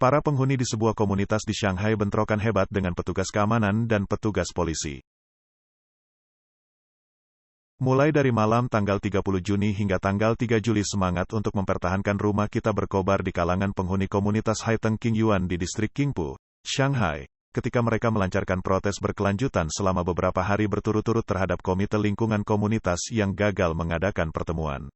Para penghuni di sebuah komunitas di Shanghai bentrokan hebat dengan petugas keamanan dan petugas polisi. Mulai dari malam tanggal 30 Juni hingga tanggal 3 Juli semangat untuk mempertahankan rumah kita berkobar di kalangan penghuni komunitas Haiteng Qingyuan di distrik Qingpu, Shanghai, ketika mereka melancarkan protes berkelanjutan selama beberapa hari berturut-turut terhadap komite lingkungan komunitas yang gagal mengadakan pertemuan.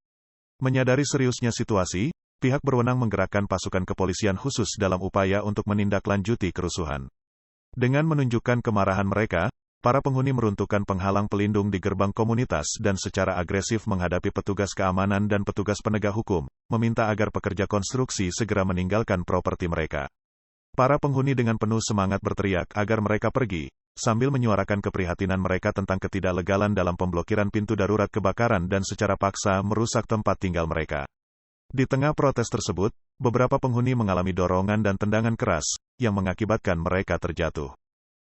Menyadari seriusnya situasi, pihak berwenang menggerakkan pasukan kepolisian khusus dalam upaya untuk menindaklanjuti kerusuhan. Dengan menunjukkan kemarahan mereka, para penghuni meruntuhkan penghalang pelindung di gerbang komunitas dan secara agresif menghadapi petugas keamanan dan petugas penegak hukum, meminta agar pekerja konstruksi segera meninggalkan properti mereka. Para penghuni dengan penuh semangat berteriak agar mereka pergi, sambil menyuarakan keprihatinan mereka tentang ketidaklegalan dalam pemblokiran pintu darurat kebakaran dan secara paksa merusak tempat tinggal mereka. Di tengah protes tersebut, beberapa penghuni mengalami dorongan dan tendangan keras, yang mengakibatkan mereka terjatuh.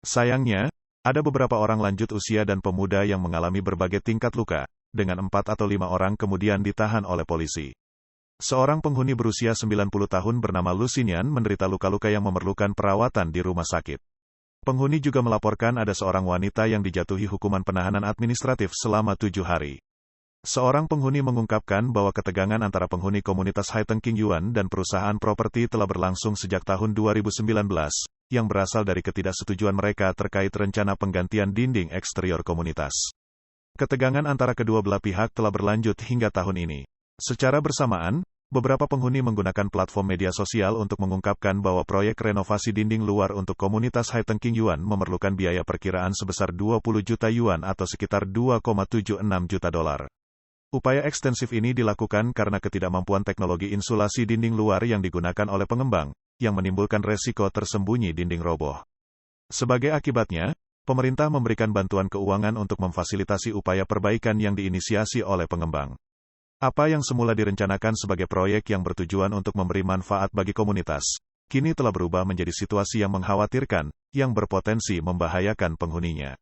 Sayangnya, ada beberapa orang lanjut usia dan pemuda yang mengalami berbagai tingkat luka, dengan 4 atau 5 orang kemudian ditahan oleh polisi. Seorang penghuni berusia 90 tahun bernama Lucinian menderita luka-luka yang memerlukan perawatan di rumah sakit. Penghuni juga melaporkan ada seorang wanita yang dijatuhi hukuman penahanan administratif selama 7 hari. Seorang penghuni mengungkapkan bahwa ketegangan antara penghuni komunitas Haiteng Qingyuan dan perusahaan properti telah berlangsung sejak tahun 2019, yang berasal dari ketidaksetujuan mereka terkait rencana penggantian dinding eksterior komunitas. Ketegangan antara kedua belah pihak telah berlanjut hingga tahun ini. Secara bersamaan, beberapa penghuni menggunakan platform media sosial untuk mengungkapkan bahwa proyek renovasi dinding luar untuk komunitas Haiteng Qingyuan memerlukan biaya perkiraan sebesar 20 juta yuan atau sekitar 2,76 juta dolar. Upaya ekstensif ini dilakukan karena ketidakmampuan teknologi insulasi dinding luar yang digunakan oleh pengembang, yang menimbulkan resiko tersembunyi dinding roboh. Sebagai akibatnya, pemerintah memberikan bantuan keuangan untuk memfasilitasi upaya perbaikan yang diinisiasi oleh pengembang. Apa yang semula direncanakan sebagai proyek yang bertujuan untuk memberi manfaat bagi komunitas, kini telah berubah menjadi situasi yang mengkhawatirkan, yang berpotensi membahayakan penghuninya.